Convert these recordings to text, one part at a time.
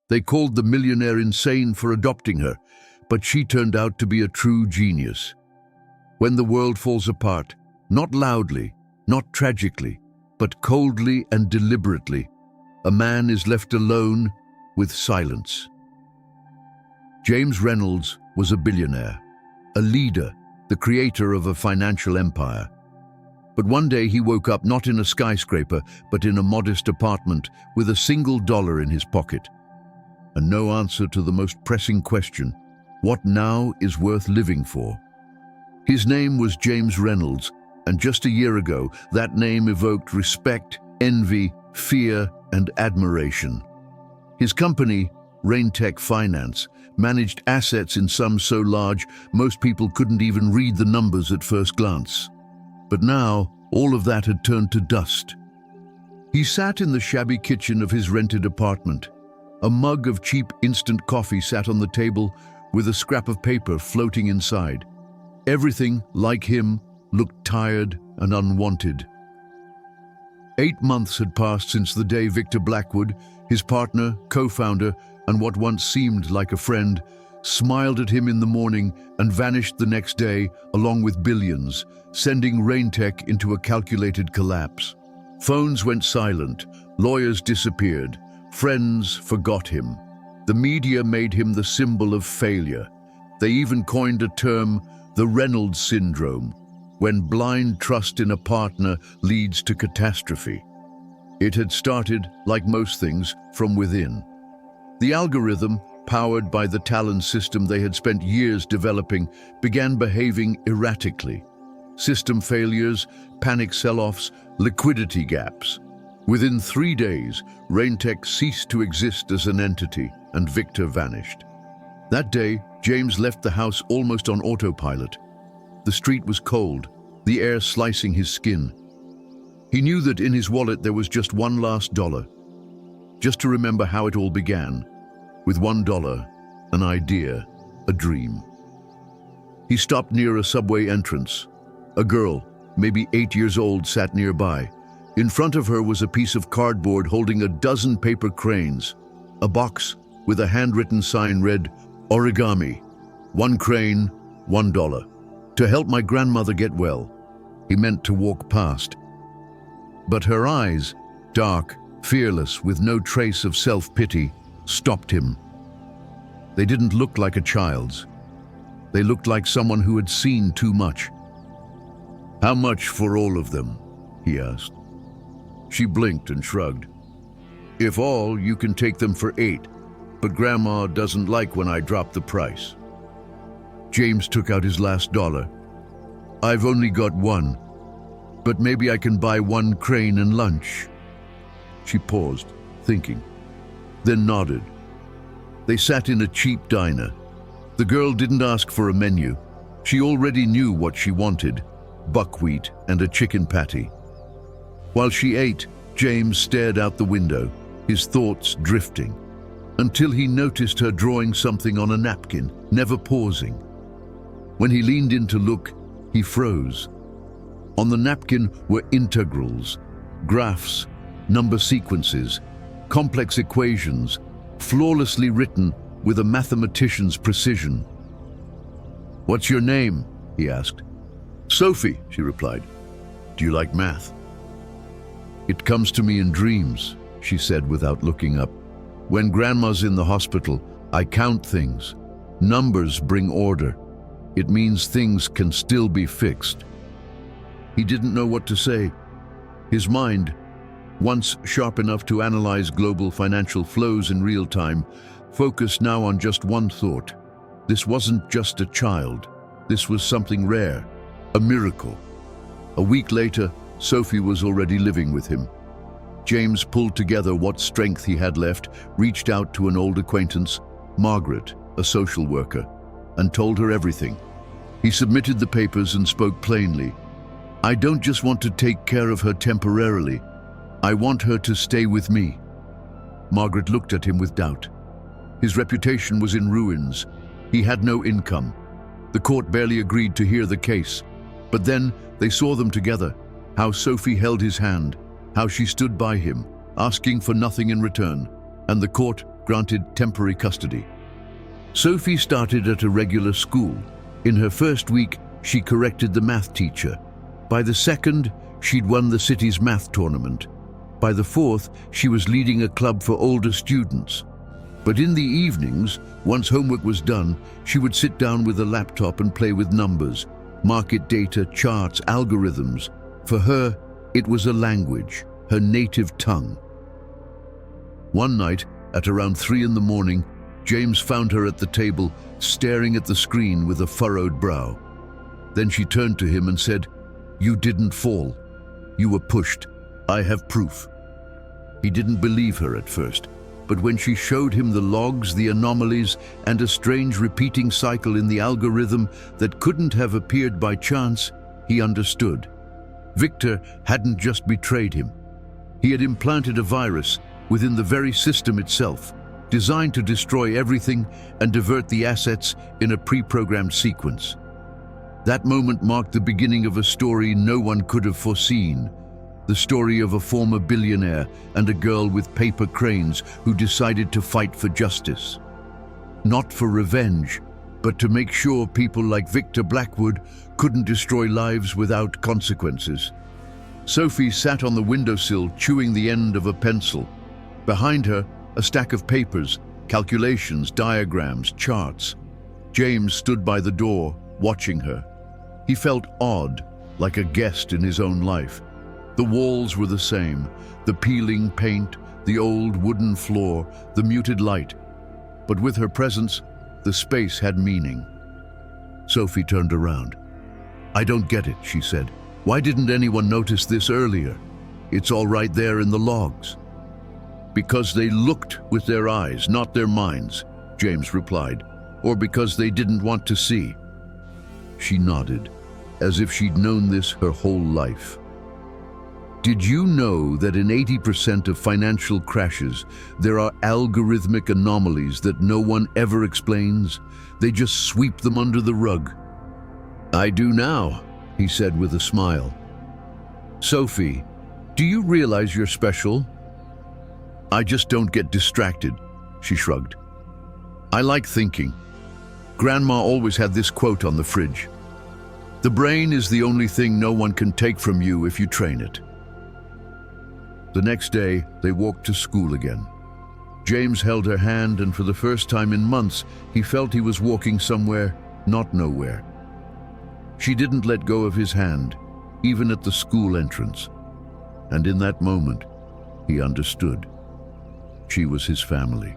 They called the millionaire insane for adopting her, but she turned out to be a true genius. When the world falls apart, not loudly, not tragically, but coldly and deliberately, a man is left alone with silence. James Reynolds was a billionaire, a leader, the creator of a financial empire. But one day he woke up not in a skyscraper, but in a modest apartment with $1 in his pocket. And no answer to the most pressing question, what now is worth living for? His name was James Reynolds, and just a year ago, that name evoked respect, envy, fear, and admiration. His company, Raintech Finance, managed assets in sums so large most people couldn't even read the numbers at first glance. But now, all of that had turned to dust. He sat in the shabby kitchen of his rented apartment. A mug of cheap instant coffee sat on the table with a scrap of paper floating inside. Everything, like him, looked tired and unwanted. 8 months had passed since the day Victor Blackwood, his partner, co-founder, and what once seemed like a friend, smiled at him in the morning and vanished the next day along with billions, sending Raintech into a calculated collapse. Phones went silent, lawyers disappeared, friends forgot him. The media made him the symbol of failure. They even coined a term, the Reynolds syndrome, when blind trust in a partner leads to catastrophe. It had started, like most things, from within. The algorithm, powered by the talent system they had spent years developing, began behaving erratically. System failures, panic sell-offs, liquidity gaps. Within 3 days, Raintech ceased to exist as an entity, and Victor vanished. That day, James left the house almost on autopilot. The street was cold, the air slicing his skin. He knew that in his wallet there was just one last dollar, just to remember how it all began, with $1, an idea, a dream. He stopped near a subway entrance. A girl, maybe 8 years old, sat nearby. In front of her was a piece of cardboard holding a dozen paper cranes. A box with a handwritten sign read, "Origami, 1 crane, $1. To help my grandmother get well." He meant to walk past. But her eyes, dark, fearless, with no trace of self-pity, stopped him. They didn't look like a child's. They looked like someone who had seen too much. "How much for all of them?" he asked. She blinked and shrugged. "If all, you can take them for 8, but Grandma doesn't like when I drop the price." James took out his last dollar. "I've only got 1, but maybe I can buy 1 crane and lunch." She paused, thinking, then nodded. They sat in a cheap diner. The girl didn't ask for a menu. She already knew what she wanted, buckwheat and a chicken patty. While she ate, James stared out the window, his thoughts drifting, until he noticed her drawing something on a napkin, never pausing. When he leaned in to look, he froze. On the napkin were integrals, graphs, number sequences, complex equations, flawlessly written with a mathematician's precision. "What's your name?" he asked. "Sophie," she replied. "Do you like math?" "It comes to me in dreams," she said without looking up. "When Grandma's in the hospital, I count things. Numbers bring order. It means things can still be fixed." He didn't know what to say. His mind, once sharp enough to analyze global financial flows in real time, focused now on just one thought. This wasn't just a child. This was something rare, a miracle. A week later, Sophie was already living with him. James pulled together what strength he had left, reached out to an old acquaintance, Margaret, a social worker, and told her everything. He submitted the papers and spoke plainly. "I don't just want to take care of her temporarily. I want her to stay with me." Margaret looked at him with doubt. His reputation was in ruins. He had no income. The court barely agreed to hear the case. But then they saw them together, how Sophie held his hand, how she stood by him, asking for nothing in return, and the court granted temporary custody. Sophie started at a regular school. In her first week, she corrected the math teacher. By the second, she'd won the city's math tournament. By the fourth, she was leading a club for older students. But in the evenings, once homework was done, she would sit down with a laptop and play with numbers, market data, charts, algorithms. For her, it was a language, her native tongue. One night, at around 3 in the morning, James found her at the table, staring at the screen with a furrowed brow. Then she turned to him and said, "You didn't fall. You were pushed. I have proof." He didn't believe her at first, but when she showed him the logs, the anomalies, and a strange repeating cycle in the algorithm that couldn't have appeared by chance, he understood. Victor hadn't just betrayed him. He had implanted a virus within the very system itself, designed to destroy everything and divert the assets in a pre-programmed sequence. That moment marked the beginning of a story no one could have foreseen. The story of a former billionaire and a girl with paper cranes who decided to fight for justice. Not for revenge, but to make sure people like Victor Blackwood couldn't destroy lives without consequences. Sophie sat on the windowsill, chewing the end of a pencil. Behind her, a stack of papers, calculations, diagrams, charts. James stood by the door, watching her. He felt odd, like a guest in his own life. The walls were the same, the peeling paint, the old wooden floor, the muted light. But with her presence, the space had meaning. Sophie turned around. "I don't get it," she said. "Why didn't anyone notice this earlier? It's all right there in the logs." "Because they looked with their eyes, not their minds," James replied. "Or because they didn't want to see." She nodded, as if she'd known this her whole life. Did you know that in 80% of financial crashes, there are algorithmic anomalies that no one ever explains? They just sweep them under the rug. "I do now," he said with a smile. "Sophie, do you realize you're special?" "I just don't get distracted," she shrugged. "I like thinking. Grandma always had this quote on the fridge. The brain is the only thing no one can take from you if you train it." The next day, they walked to school again. James held her hand, and for the first time in months, he felt he was walking somewhere, not nowhere. She didn't let go of his hand, even at the school entrance. And in that moment, he understood. She was his family.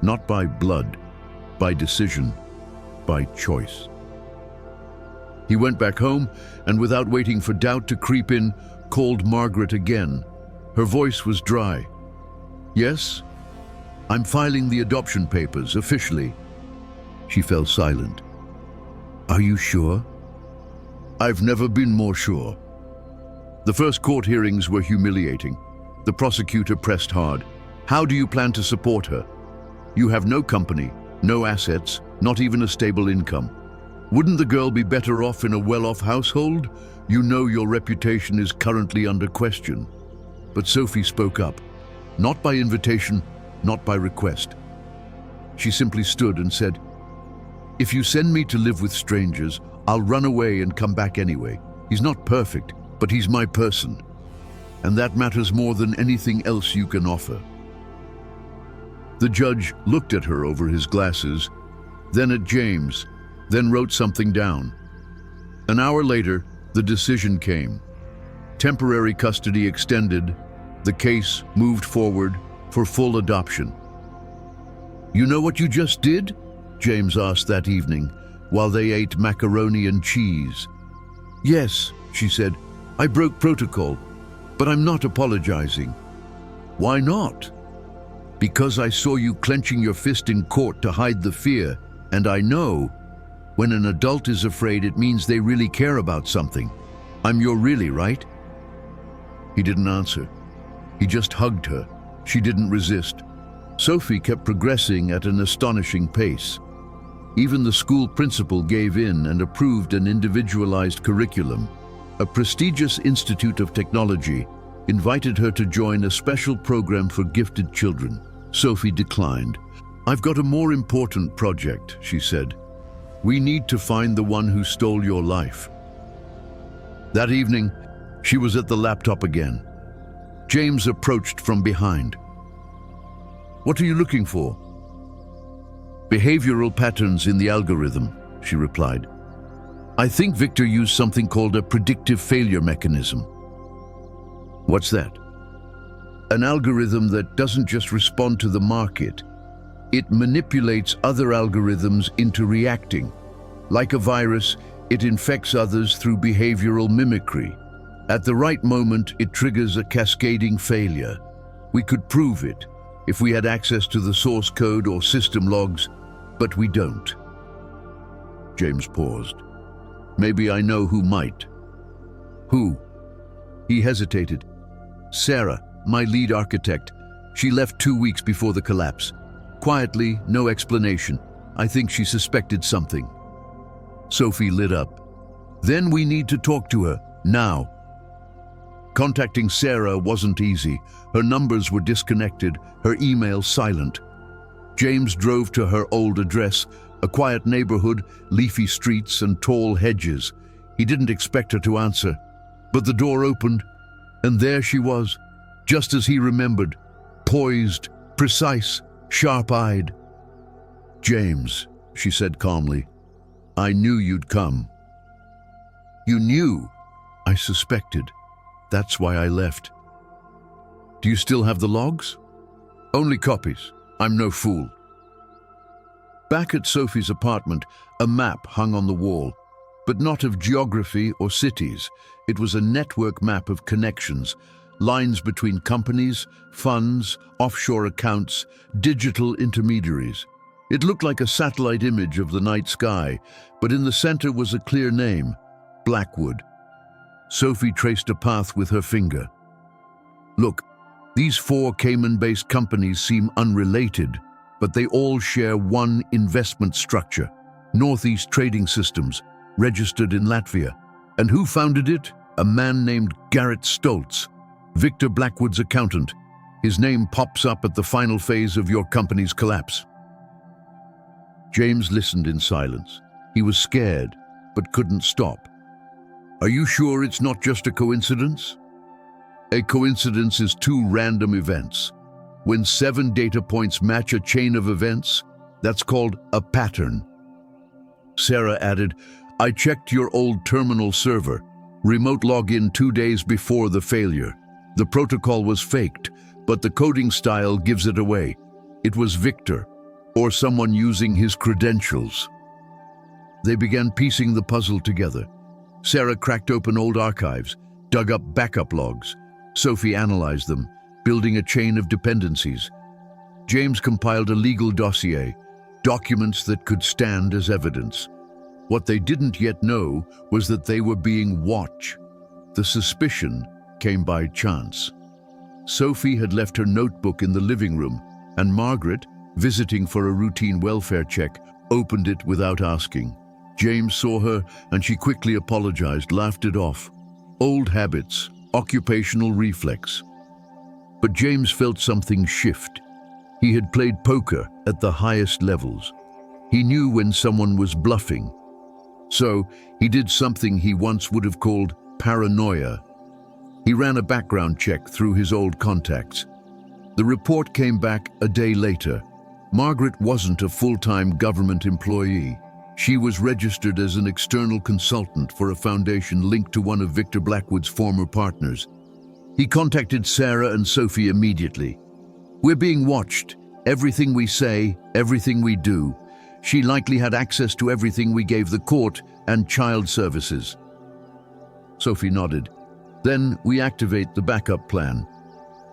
Not by blood, by decision, by choice. He went back home, and without waiting for doubt to creep in, called Margaret again. Her voice was dry. "Yes? I'm filing the adoption papers, officially." She fell silent. "Are you sure?" "I've never been more sure." The first court hearings were humiliating. The prosecutor pressed hard. "How do you plan to support her? You have no company, no assets, not even a stable income. Wouldn't the girl be better off in a well-off household? You know your reputation is currently under question." But Sophie spoke up, not by invitation, not by request. She simply stood and said, "If you send me to live with strangers, I'll run away and come back anyway. He's not perfect, but he's my person. And that matters more than anything else you can offer." The judge looked at her over his glasses, then at James, then wrote something down. An hour later, the decision came. Temporary custody extended, the case moved forward for full adoption. "You know what you just did?" James asked that evening, while they ate macaroni and cheese. "Yes," she said, "I broke protocol, but I'm not apologizing." "Why not?" "Because I saw you clenching your fist in court to hide the fear, and I know when an adult is afraid, it means they really care about something. I'm your really, right?" He didn't answer. He just hugged her. She didn't resist. Sophie kept progressing at an astonishing pace. Even the school principal gave in and approved an individualized curriculum. A prestigious institute of technology invited her to join a special program for gifted children. Sophie declined. "I've got a more important project," she said. "We need to find the one who stole your life." That evening, she was at the laptop again. James approached from behind. "What are you looking for?" "Behavioral patterns in the algorithm," she replied. "I think Victor used something called a predictive failure mechanism." "What's that?" "An algorithm that doesn't just respond to the market. It manipulates other algorithms into reacting. Like a virus, it infects others through behavioral mimicry. At the right moment, it triggers a cascading failure. We could prove it if we had access to the source code or system logs, but we don't." James paused. "Maybe I know who might." "Who?" He hesitated. "Sarah, my lead architect. She left 2 weeks before the collapse. Quietly, no explanation. I think she suspected something." Sophie lit up. "Then we need to talk to her, now." Contacting Sarah wasn't easy. Her numbers were disconnected, her email silent. James drove to her old address, a quiet neighborhood, leafy streets and tall hedges. He didn't expect her to answer, but the door opened, and there she was, just as he remembered, poised, precise, sharp-eyed. "James," she said calmly, "I knew you'd come." "You knew?" "I suspected. That's why I left." "Do you still have the logs?" "Only copies. I'm no fool." Back at Sophie's apartment, a map hung on the wall, but not of geography or cities. It was a network map of connections, lines between companies, funds, offshore accounts, digital intermediaries. It looked like a satellite image of the night sky, but in the center was a clear name, Blackwood. Sophie traced a path with her finger. "Look, these 4 Cayman-based companies seem unrelated, but they all share one investment structure, Northeast Trading Systems, registered in Latvia. And who founded it? A man named Garrett Stoltz, Victor Blackwood's accountant. His name pops up at the final phase of your company's collapse." James listened in silence. He was scared, but couldn't stop. "Are you sure it's not just a coincidence?" "A coincidence is 2 random events. When 7 data points match a chain of events, that's called a pattern." Sarah added, "I checked your old terminal server. Remote login 2 days before the failure. The protocol was faked, but the coding style gives it away. It was Victor, or someone using his credentials." They began piecing the puzzle together. Sarah cracked open old archives, dug up backup logs. Sophie analyzed them, building a chain of dependencies. James compiled a legal dossier, documents that could stand as evidence. What they didn't yet know was that they were being watched. The suspicion came by chance. Sophie had left her notebook in the living room, and Margaret, visiting for a routine welfare check, opened it without asking. James saw her, and she quickly apologized, laughed it off. Old habits, occupational reflex. But James felt something shift. He had played poker at the highest levels. He knew when someone was bluffing. So he did something he once would have called paranoia. He ran a background check through his old contacts. The report came back a day later. Margaret wasn't a full-time government employee. She was registered as an external consultant for a foundation linked to one of Victor Blackwood's former partners. He contacted Sarah and Sophie immediately. "We're being watched. Everything we say, everything we do. She likely had access to everything we gave the court and child services." Sophie nodded. "Then we activate the backup plan."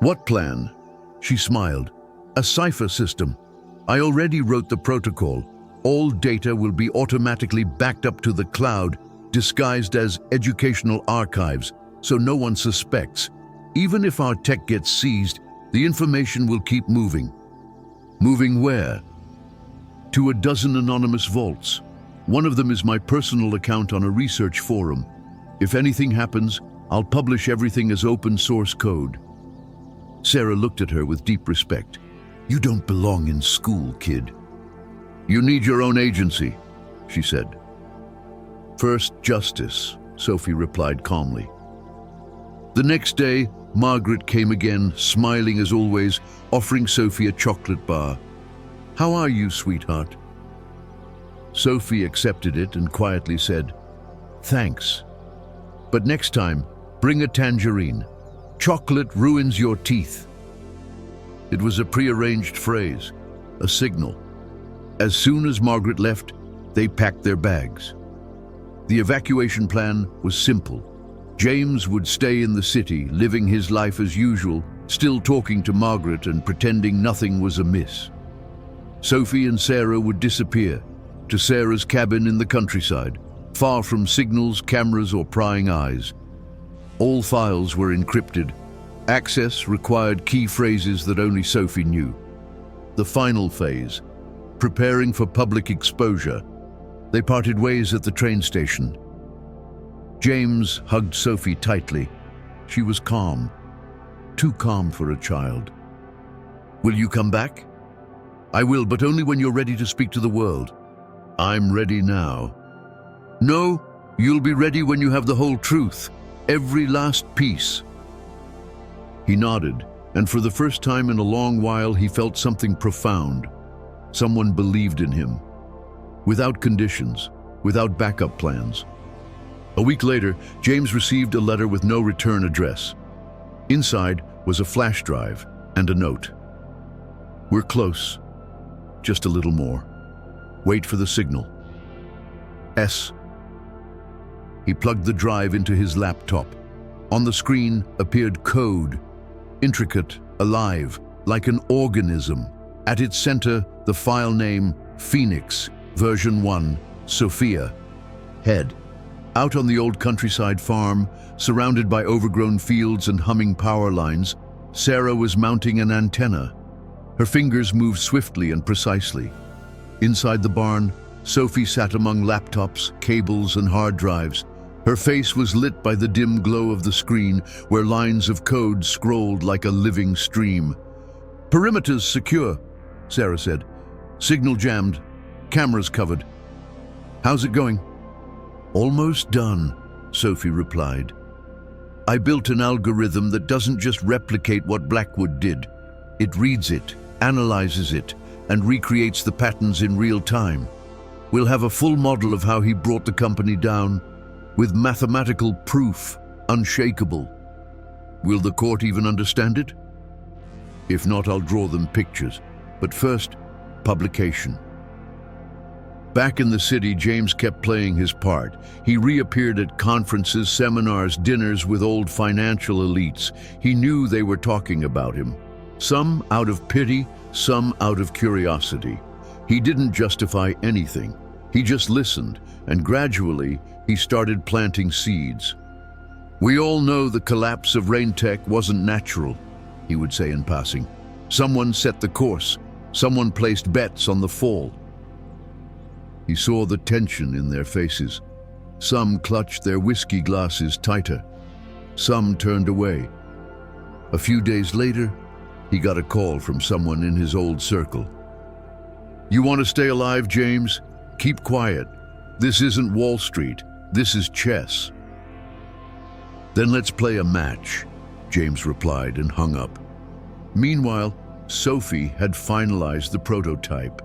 "What plan?" She smiled. "A cipher system. I already wrote the protocol. All data will be automatically backed up to the cloud, disguised as educational archives, so no one suspects. Even if our tech gets seized, the information will keep moving." "Moving where?" "To a dozen anonymous vaults. One of them is my personal account on a research forum. If anything happens, I'll publish everything as open source code." Sarah looked at her with deep respect. "You don't belong in school, kid. You need your own agency," she said. "First, justice," Sophie replied calmly. The next day, Margaret came again, smiling as always, offering Sophie a chocolate bar. "How are you, sweetheart?" Sophie accepted it and quietly said, "Thanks. But next time, bring a tangerine. Chocolate ruins your teeth." It was a prearranged phrase, a signal. As soon as Margaret left, they packed their bags. The evacuation plan was simple. James would stay in the city, living his life as usual, still talking to Margaret and pretending nothing was amiss. Sophie and Sarah would disappear to Sarah's cabin in the countryside, far from signals, cameras, or prying eyes. All files were encrypted. Access required key phrases that only Sophie knew. The final phase, preparing for public exposure. They parted ways at the train station. James hugged Sophie tightly. She was calm, too calm for a child. "Will you come back?" "I will, but only when you're ready to speak to the world." "I'm ready now." "No, you'll be ready when you have the whole truth, every last piece." He nodded, and for the first time in a long while he felt something profound. Someone believed in him. Without conditions, without backup plans. A week later, James received a letter with no return address. Inside was a flash drive and a note. "We're close. Just a little more. Wait for the signal. S." He plugged the drive into his laptop. On the screen appeared code, intricate, alive, like an organism. At its center, the file name, Phoenix, version 1, Sophia. Head. Out on the old countryside farm, surrounded by overgrown fields and humming power lines, Sarah was mounting an antenna. Her fingers moved swiftly and precisely. Inside the barn, Sophie sat among laptops, cables, and hard drives. Her face was lit by the dim glow of the screen, where lines of code scrolled like a living stream. "Perimeters secure," Sarah said. "Signal jammed. Cameras covered. How's it going?" "Almost done," Sophie replied. "I built an algorithm that doesn't just replicate what Blackwood did. It reads it, analyzes it, and recreates the patterns in real time. We'll have a full model of how he brought the company down, with mathematical proof, unshakable. Will the court even understand it? If not, I'll draw them pictures. But first, publication." Back in the city, James kept playing his part. He reappeared at conferences, seminars, dinners with old financial elites. He knew they were talking about him. Some out of pity, some out of curiosity. He didn't justify anything. He just listened, and gradually, he started planting seeds. "We all know the collapse of Raintech wasn't natural," he would say in passing. "Someone set the course. Someone placed bets on the fall." He saw the tension in their faces. Some clutched their whiskey glasses tighter. Some turned away. A few days later, he got a call from someone in his old circle. "You want to stay alive, James? Keep quiet. This isn't Wall Street. This is chess." "Then let's play a match," James replied and hung up. Meanwhile, Sophie had finalized the prototype.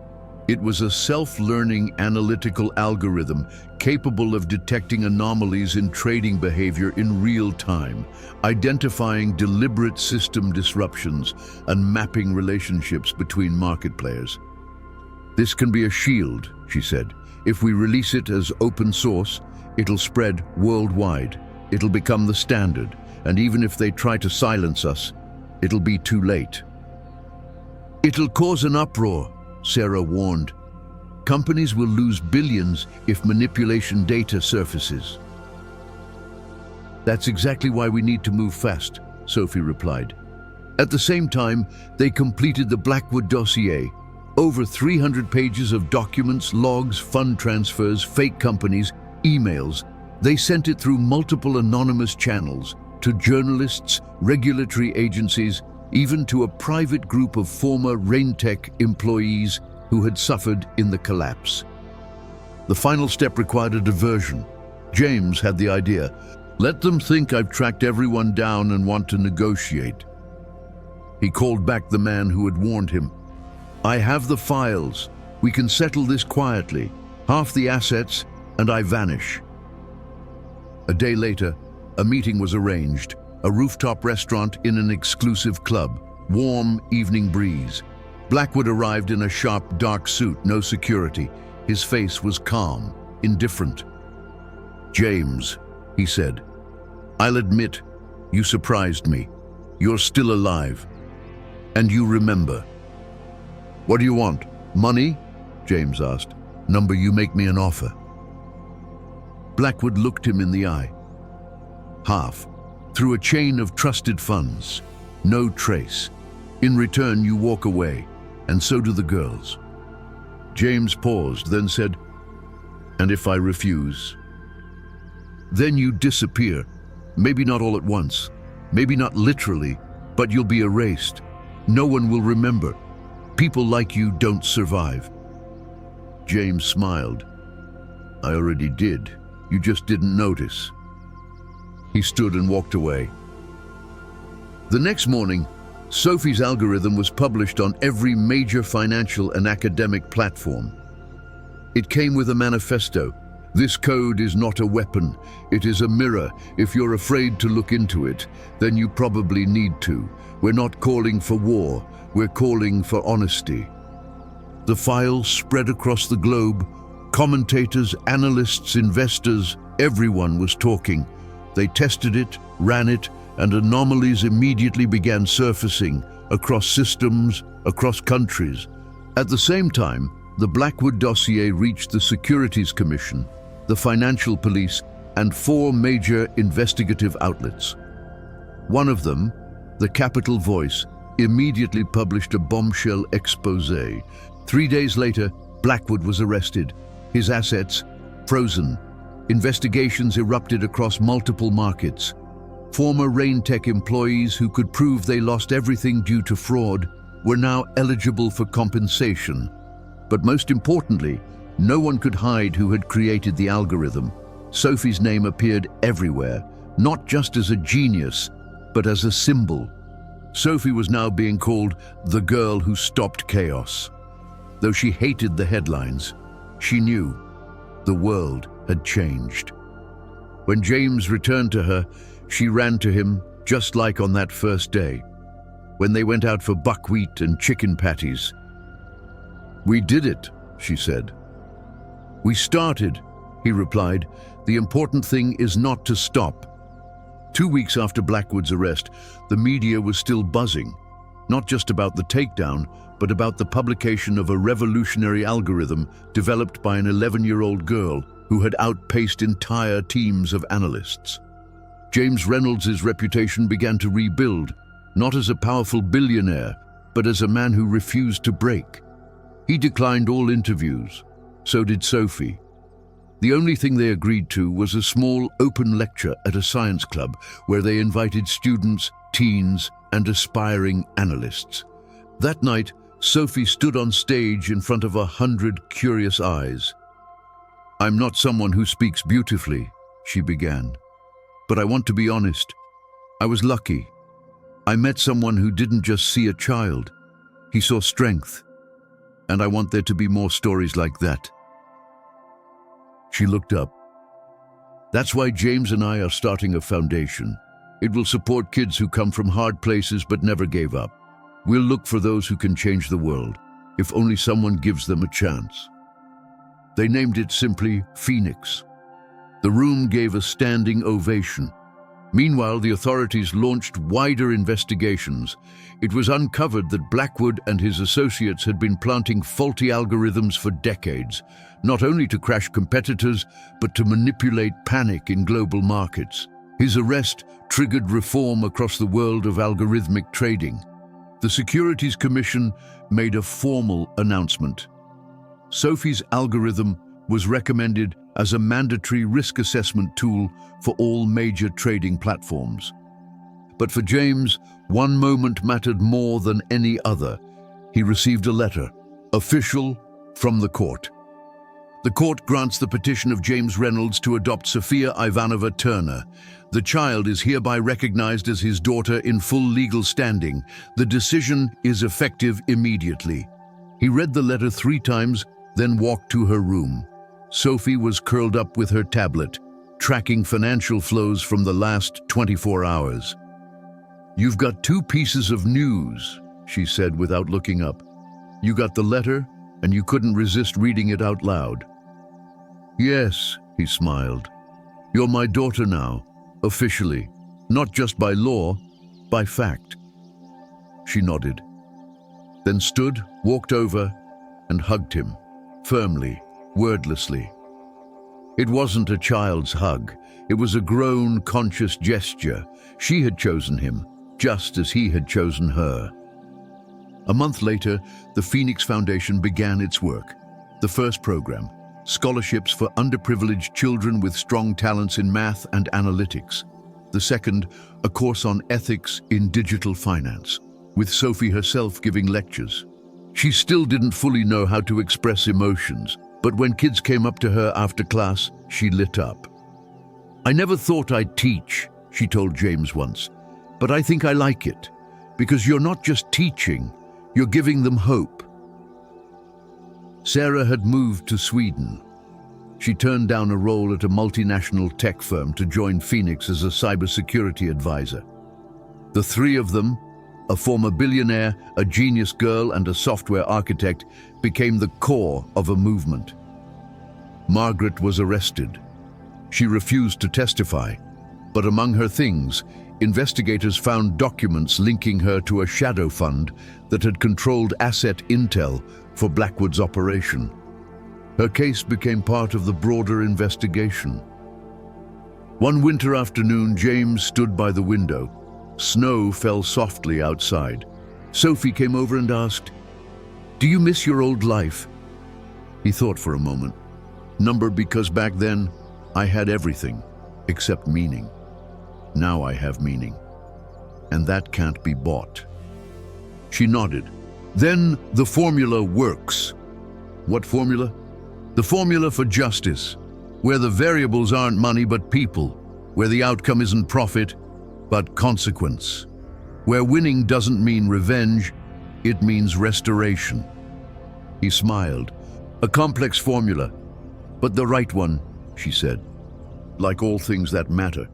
It was a self-learning analytical algorithm capable of detecting anomalies in trading behavior in real time, identifying deliberate system disruptions, and mapping relationships between market players. "This can be a shield," she said. "If we release it as open source, it'll spread worldwide. It'll become the standard, and even if they try to silence us, it'll be too late." "It'll cause an uproar," Sarah warned. "Companies will lose billions if manipulation data surfaces." "That's exactly why we need to move fast," Sophie replied. At the same time, they completed the Blackwood dossier. Over 300 pages of documents, logs, fund transfers, fake companies, emails. They sent it through multiple anonymous channels to journalists, regulatory agencies, even to a private group of former Raintech employees who had suffered in the collapse. The final step required a diversion. James had the idea. Let them think I've tracked everyone down and want to negotiate. He called back the man who had warned him. I have the files. We can settle this quietly. Half the assets, and I vanish. A day later, a meeting was arranged. A rooftop restaurant in an exclusive club. Warm evening breeze. Blackwood arrived in a sharp, dark suit, no security. His face was calm, indifferent. James, he said, I'll admit, you surprised me. You're still alive. And you remember. What do you want? Money? James asked. Number, you make me an offer. Blackwood looked him in the eye. Half. Through a chain of trusted funds. No trace. In return, you walk away, and so do the girls. James paused, then said, and if I refuse? Then you disappear. Maybe not all at once. Maybe not literally, but you'll be erased. No one will remember. People like you don't survive. James smiled. I already did. You just didn't notice. He stood and walked away. The next morning, Sophie's algorithm was published on every major financial and academic platform. It came with a manifesto. This code is not a weapon. It is a mirror. If you're afraid to look into it, then you probably need to. We're not calling for war. We're calling for honesty. The file spread across the globe. Commentators, analysts, investors, everyone was talking. They tested it, ran it, and anomalies immediately began surfacing across systems, across countries. At the same time, the Blackwood dossier reached the Securities Commission, the Financial Police, and 4 major investigative outlets. One of them, the Capital Voice, immediately published a bombshell expose. 3 days later, Blackwood was arrested, his assets frozen. Investigations erupted across multiple markets. Former Raintech employees who could prove they lost everything due to fraud were now eligible for compensation. But most importantly, no one could hide who had created the algorithm. Sophie's name appeared everywhere, not just as a genius, but as a symbol. Sophie was now being called the girl who stopped chaos. Though she hated the headlines, she knew the world had changed. When James returned to her, she ran to him just like on that first day, when they went out for buckwheat and chicken patties. We did it, she said. We started, he replied. The important thing is not to stop. 2 weeks after Blackwood's arrest, the media was still buzzing, not just about the takedown, but about the publication of a revolutionary algorithm developed by an 11-year-old girl who had outpaced entire teams of analysts. James Reynolds's reputation began to rebuild, not as a powerful billionaire, but as a man who refused to break. He declined all interviews. So did Sophie. The only thing they agreed to was a small open lecture at a science club where they invited students, teens, and aspiring analysts. That night, Sophie stood on stage in front of 100 curious eyes. I'm not someone who speaks beautifully, she began. But I want to be honest. I was lucky. I met someone who didn't just see a child. He saw strength. And I want there to be more stories like that. She looked up. That's why James and I are starting a foundation. It will support kids who come from hard places but never gave up. We'll look for those who can change the world, if only someone gives them a chance. They named it simply Phoenix. The room gave a standing ovation. Meanwhile, the authorities launched wider investigations. It was uncovered that Blackwood and his associates had been planting faulty algorithms for decades, not only to crash competitors, but to manipulate panic in global markets. His arrest triggered reform across the world of algorithmic trading. The Securities Commission made a formal announcement. Sophie's algorithm was recommended as a mandatory risk assessment tool for all major trading platforms. But for James, one moment mattered more than any other. He received a letter, official, from the court. The court grants the petition of James Reynolds to adopt Sophia Ivanova Turner. The child is hereby recognized as his daughter in full legal standing. The decision is effective immediately. He read the letter 3 times, then walked to her room. Sophie was curled up with her tablet, tracking financial flows from the last 24 hours. "You've got 2 pieces of news," she said without looking up. "You got the letter, and you couldn't resist reading it out loud." "Yes," he smiled. "You're my daughter now, officially. Not just by law, by fact." She nodded, then stood, walked over, and hugged him, firmly, wordlessly. It wasn't a child's hug. It was a grown, conscious gesture. She had chosen him, just as he had chosen her. A month later, the Phoenix Foundation began its work. The first program, scholarships for underprivileged children with strong talents in math and analytics. The second, a course on ethics in digital finance, with Sophie herself giving lectures. She still didn't fully know how to express emotions, but when kids came up to her after class, she lit up. "I never thought I'd teach," she told James once, "but I think I like it, because you're not just teaching, you're giving them hope." Sarah had moved to Sweden. She turned down a role at a multinational tech firm to join Phoenix as a cybersecurity advisor. The 3 of them, a former billionaire, a genius girl, and a software architect, became the core of a movement. Margaret was arrested. She refused to testify, but among her things, investigators found documents linking her to a shadow fund that had controlled asset intel for Blackwood's operation. Her case became part of the broader investigation. One winter afternoon, James stood by the window. Snow fell softly outside. Sophie came over and asked, "Do you miss your old life?" He thought for a moment. Because back then, I had everything except meaning. Now I have meaning, and that can't be bought." She nodded. "Then the formula works." "What formula?" "The formula for justice, where the variables aren't money but people, where the outcome isn't profit but consequence, where winning doesn't mean revenge, it means restoration." He smiled. "A complex formula, but the right one," she said. "Like all things that matter,